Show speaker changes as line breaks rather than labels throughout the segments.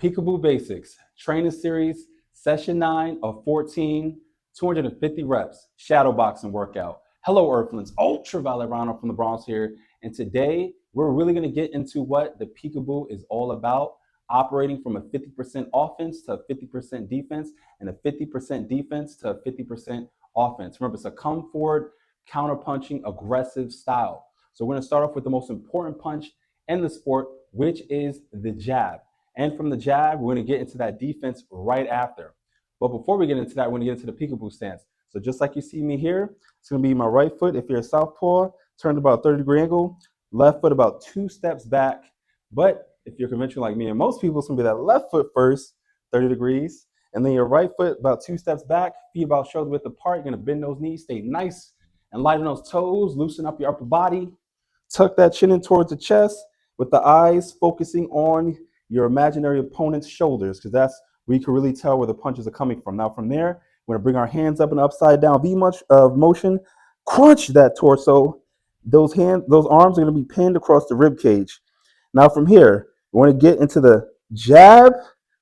Peekaboo Basics Training Series, Session 9 of 14, 250 reps, shadow boxing workout. Hello, Earthlings. Ultraviolet Ronald from the Bronx here. And today, we're really going to get into what the Peekaboo is all about, operating from a 50% offense to a 50% defense, and a 50% defense to a 50% offense. Remember, it's a come forward, counter-punching, aggressive style. So we're going to start off with the most important punch in the sport, which is the jab. And from the jab, we're going to get into that defense right after. But before we get into that, we're going to get into the peekaboo stance. So just like you see me here, it's going to be my right foot. If you're a southpaw, turned about a 30-degree angle, left foot about 2 steps back. But if you're conventional like me and most people, it's going to be that left foot first, 30 degrees, and then your right foot about 2 steps back, feet about shoulder width apart. You're going to bend those knees, stay nice and light on those toes, loosen up your upper body, tuck that chin in towards the chest with the eyes focusing on your imaginary opponent's shoulders, because that's where you can really tell where the punches are coming from. Now from there, we're going to bring our hands up in an upside down V motion, crunch that torso. Those arms are going to be pinned across the rib cage. Now from here, we want to get into the jab.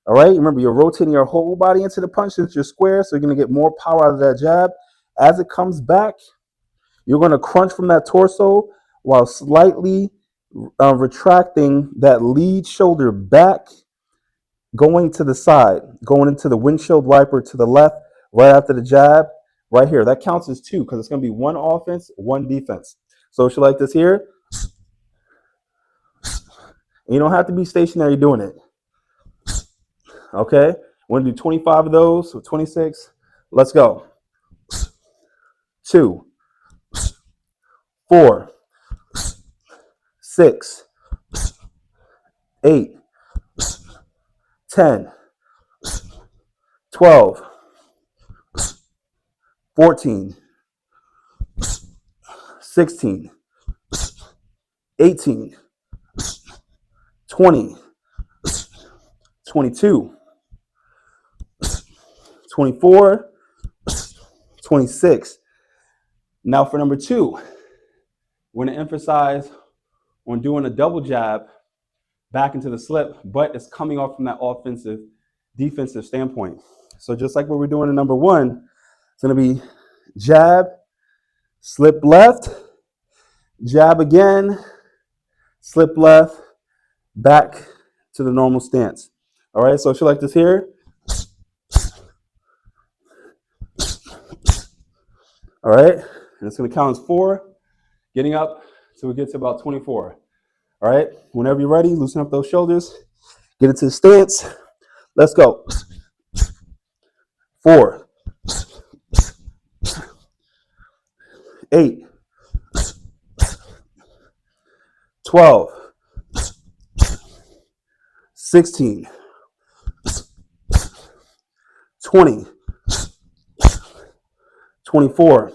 All right, remember you're rotating your whole body into the punch since you're square, so you're going to get more power out of that jab. As it comes back, you're going to crunch from that torso while slightly retracting that lead shoulder back, going to the side, going into the windshield wiper to the left, right after the jab, right here. That counts as 2 because it's going to be 1 offense, 1 defense. So if you like this here, you don't have to be stationary doing it. Okay, we're going to do 25 of those, so 26. Let's go. 2, 4, 6, 8, 10, 12, 14, 16, 18, 20, 22, 24, 26. Now for number 2, we're going to emphasize on doing a double jab back into the slip, but it's coming off from that offensive, defensive standpoint. So just like what we're doing in number 1, it's going to be jab, slip left, jab again, slip left, back to the normal stance. All right, so if you like this here, all right, and it's going to count as 4, getting up till we get to about 24. All right, whenever you're ready, loosen up those shoulders, get into the stance. Let's go. 4, 8, 12, 16, 20, 24.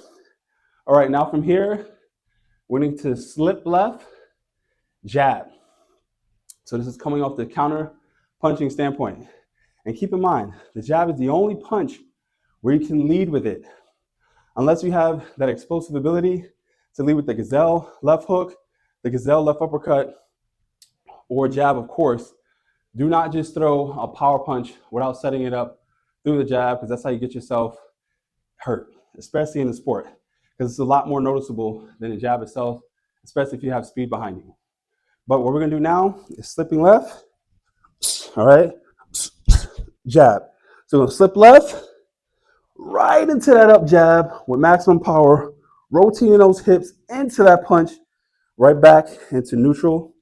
All right, now from here, we need to slip left, jab. So this is coming off the counter punching standpoint. And keep in mind, the jab is the only punch where you can lead with it. Unless you have that explosive ability to lead with the gazelle left hook, the gazelle left uppercut, or jab, of course, do not just throw a power punch without setting it up through the jab, because that's how you get yourself hurt, especially in the sport, because it's a lot more noticeable than the jab itself, especially if you have speed behind you. But what we're going to do now is slipping left, all right, jab. So we're going to slip left, right into that up jab with maximum power, rotating those hips into that punch, right back into neutral.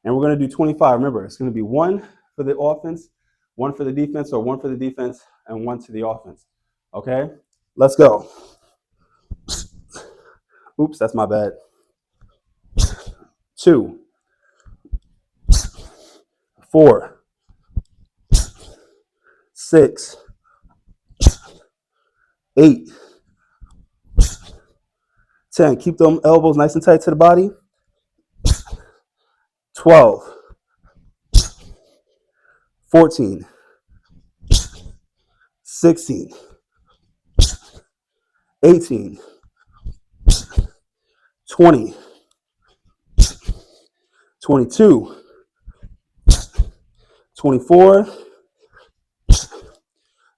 And we're going to do 25. Remember, it's going to be 1 for the offense, 1 for the defense, or 1 for the defense and 1 to the offense. Okay, let's go. Oops, that's my bad. 2, 4, 6, 8, 10. Keep them elbows nice and tight to the body. 12, 14, 16, 18, 20, 22, 24,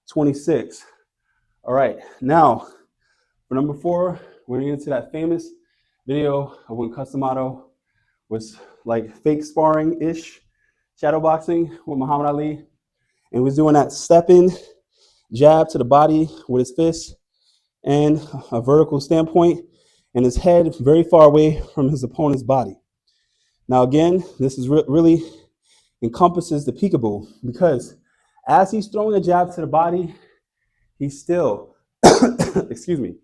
26. All right, now for number 4, we're gonna get into that famous video of when Customato was like fake sparring-ish, shadow boxing with Muhammad Ali, and he was doing that step-in jab to the body with his fist and a vertical standpoint, and his head very far away from his opponent's body. Now again, this is really encompasses the peekaboo, because as he's throwing a jab to the body, he's still, excuse me,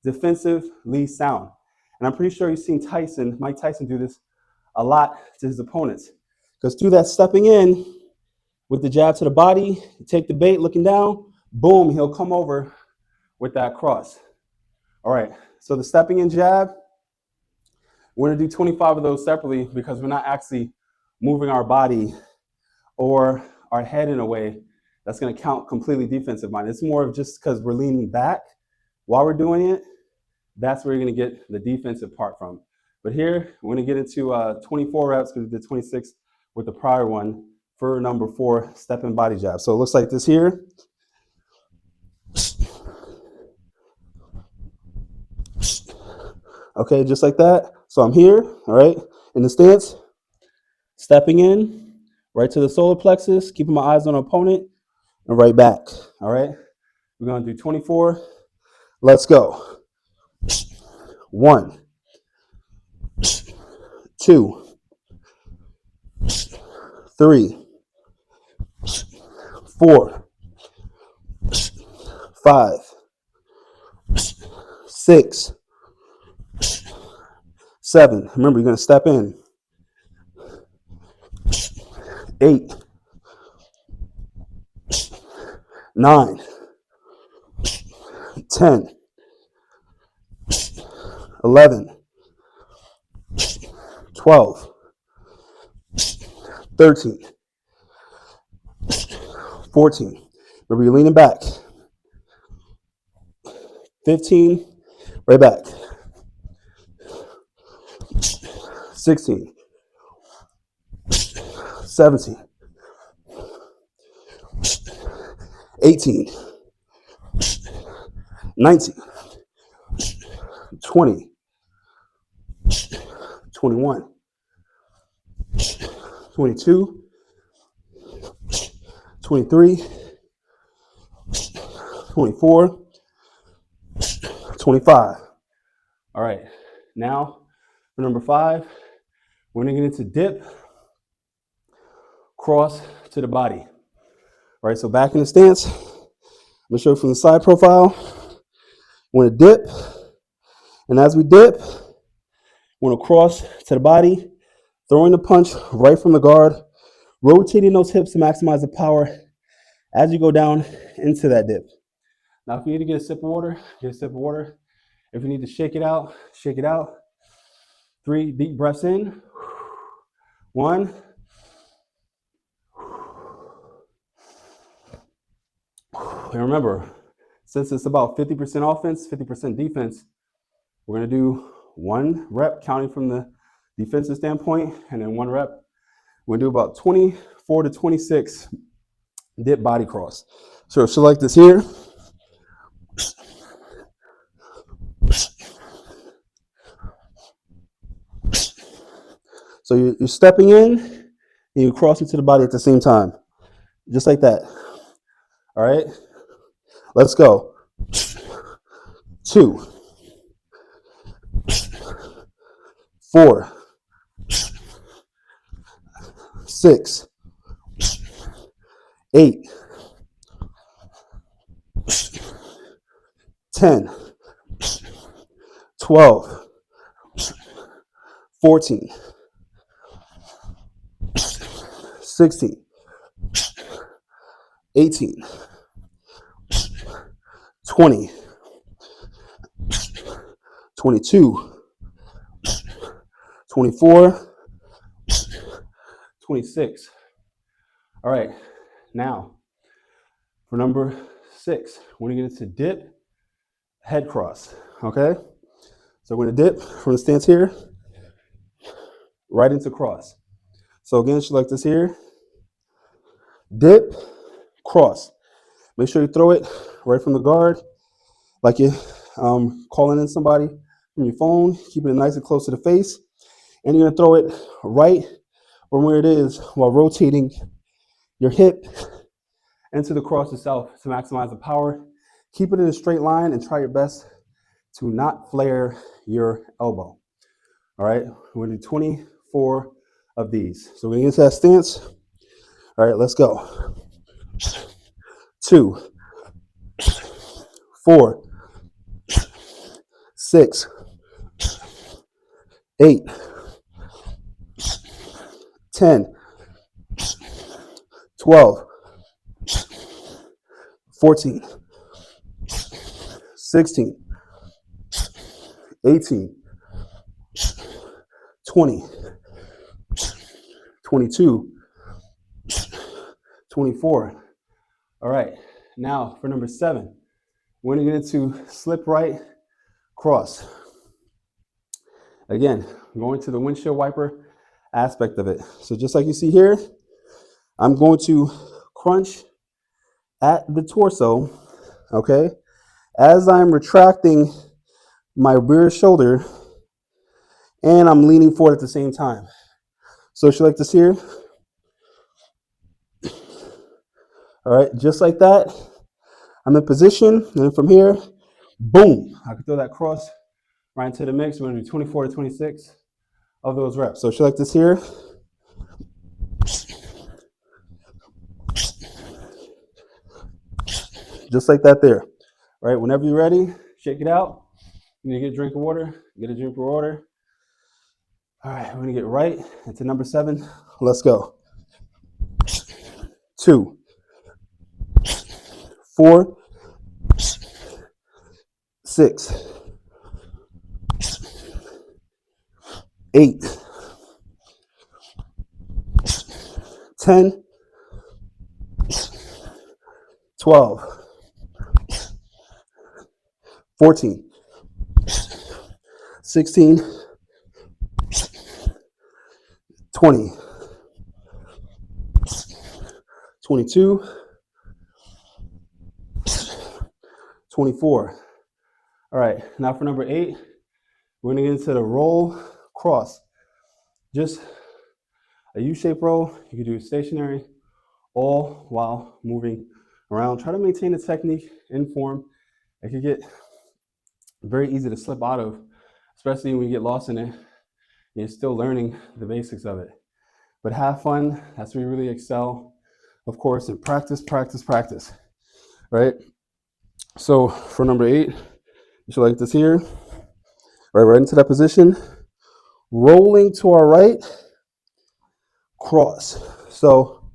defensively sound. And I'm pretty sure you've seen Mike Tyson do this a lot to his opponents. Because through that stepping in with the jab to the body, take the bait looking down, boom, he'll come over with that cross. All right, so the stepping in jab, we're gonna do 25 of those separately because we're not actually moving our body or our head in a way that's gonna count completely defensive mind. It's more of just because we're leaning back while we're doing it, that's where you're gonna get the defensive part from. But here, we're gonna get into 24 reps because we did 26 with the prior one for number 4, step in body jab. So it looks like this here. Okay, just like that. So I'm here, all right, in the stance, stepping in, right to the solar plexus, keeping my eyes on the opponent, and right back, all right? We're gonna do 24. Let's go. 1, 2, 3, 4, 5, 6, 7. Remember, you're gonna step in. 8, 9, 10, 11, 12, 13, 14. Remember, you're leaning back. 15, right back. 16, 17, 18, 19, 20, 21, 22, 23, 24, 25. All right, now for number 5, we're gonna get into dip, cross to the body. All right, so back in the stance, I'm gonna show you from the side profile. We're gonna dip, and as we dip, we're gonna cross to the body, throwing the punch right from the guard, rotating those hips to maximize the power as you go down into that dip. Now, if you need to get a sip of water, get a sip of water. If you need to shake it out, shake it out. 3 deep breaths in. 1. And remember, since it's about 50% offense, 50% defense, we're gonna do 1 rep counting from the defensive standpoint, and then 1 rep. We're gonna do about 24 to 26 dip body cross. So select this here. So you're stepping in and you cross into the body at the same time. Just like that. All right? Let's go. 2, 4, 6, 8, 10, 12, 14, 16, 18, 20, 22, 24, 26. All right, now for number 6, we're gonna get into dip, head cross, okay? So we're gonna dip from the stance here, right into cross. So again, select this here.
dip, cross. Make sure you throw it right from the guard, like you're calling in somebody from your phone, keeping it nice and close to the face. And you're gonna throw it right from where it is while rotating your hip into the cross itself to maximize the power. Keep it in a straight line and try your best to not flare your elbow. All right, we're gonna do 24 of these. So we're gonna get into that stance. All right, let's go. 2, 4, 6, 8, 10, 12, 14, 16, 18, 20, 22, 24. All right, now for number 7, we're gonna get into slip right, cross. Again, going to the windshield wiper aspect of it. So just like you see here, I'm going to crunch at the torso, okay, as I'm retracting my rear shoulder and I'm leaning forward at the same time. So you like this here? All right, just like that. I'm in position, and from here, boom, I can throw that cross right into the mix. We're gonna do 24 to 26 of those reps. So you like this here? Just like that there. All right, whenever you're ready, shake it out. You need to get a drink of water, get a drink of water. All right, we're gonna get right into number 7. Let's go. 2, 4, 6, 8, 10, 12, 14, 16, 20, 22, 24. All right, now for number 8, we're gonna get into the roll cross. Just a U-shaped roll. You can do it stationary, all while moving around. Try to maintain the technique in form. It can get very easy to slip out of, especially when you get lost in it. You're still learning the basics of it. But have fun. That's where you really excel, of course, and practice, practice, practice, right? So for number 8, you should like this here, right into that position, rolling to our right, cross. So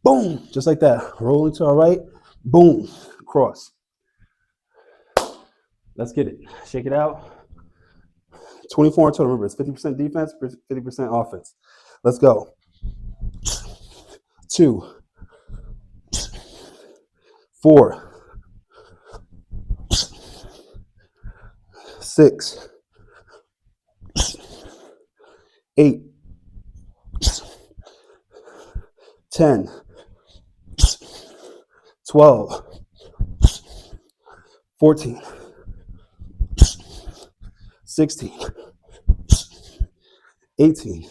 boom, just like that, rolling to our right, boom, cross. Let's get it. Shake it out. 24 in total. Remember, it's 50% defense, 50% offense. Let's go. 2, 4, 6, 8, 10, 12, 14, 16, 18,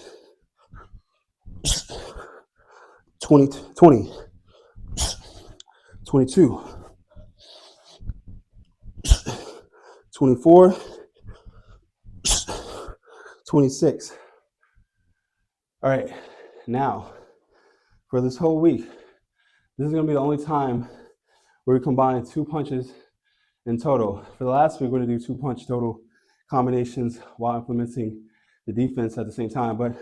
20, 22, 24, 26. All right, now for this whole week, this is gonna be the only time where we combine 2 punches in total. For the last week, we're gonna do 2 punch total combinations while implementing the defense at the same time. But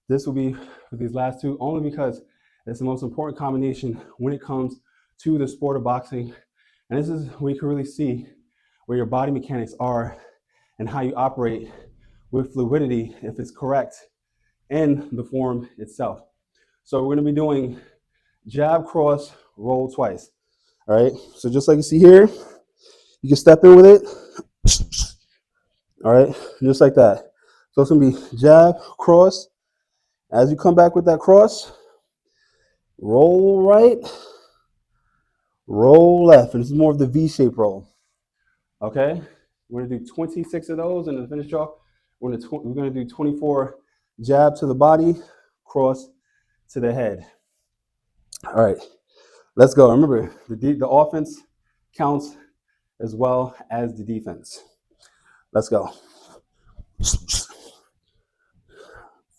this will be for these last 2 only because it's the most important combination when it comes to the sport of boxing. And this is where you can really see where your body mechanics are and how you operate with fluidity if it's correct in the form itself. So we're going to be doing jab, cross, roll twice. All right. So just like you see here, you can step in with it. All right. Just like that. So it's going to be jab, cross. As you come back with that cross, Roll right, roll left. And this is more of the V-shaped roll. Okay? We're gonna do 26 of those, and to finish off, we're gonna do 24 jab to the body, cross to the head. All right, let's go. Remember, the offense counts as well as the defense. Let's go.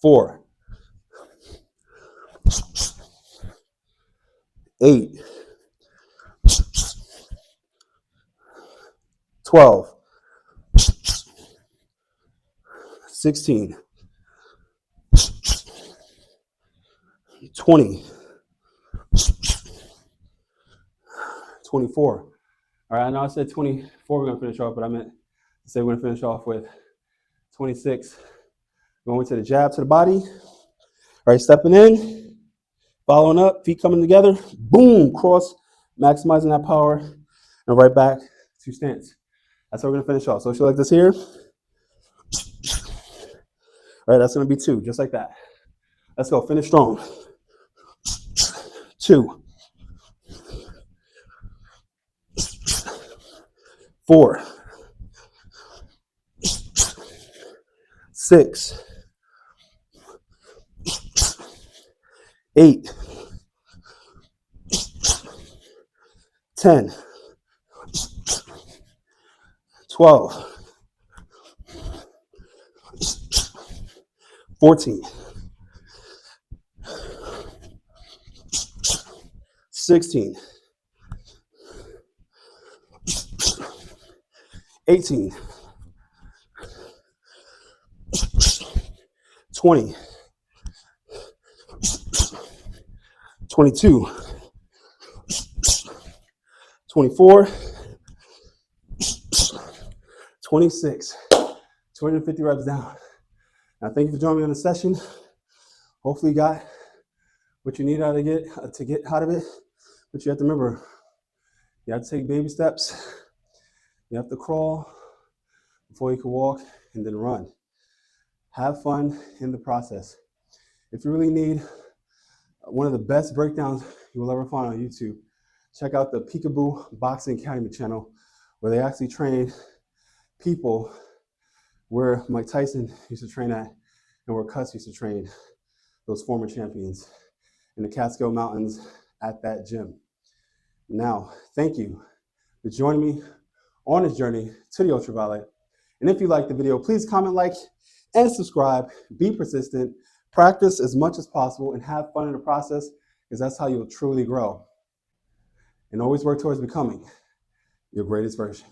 4, 8, 12, 16, 20, 24. All right, I know I said 24 we're gonna finish off, but I meant to say we're gonna finish off with 26. Going to the jab to the body. All right, stepping in, following up, feet coming together, boom, cross, maximizing that power, and right back to stance. That's how we're gonna finish off. So like this here. All right, that's gonna be 2, just like that. Let's go, finish strong. 2, 4, 6, 8, 10, 12, 14, 16, 18, 20, 22, 24, 26, 250 reps down. Now, thank you for joining me on the session. Hopefully you got what you need to get out of it. But you have to remember, you have to take baby steps. You have to crawl before you can walk and then run. Have fun in the process. If you really need one of the best breakdowns you will ever find on YouTube, check out the Peekaboo Boxing Academy channel, where they actually train people where Mike Tyson used to train at and where Cuts used to train those former champions in the Catskill Mountains at that gym. Now, thank you for joining me on this journey to the ultraviolet. And if you like the video, please comment, like, and subscribe. Be persistent, practice as much as possible, and have fun in the process, because that's how you'll truly grow. And always work towards becoming your greatest version.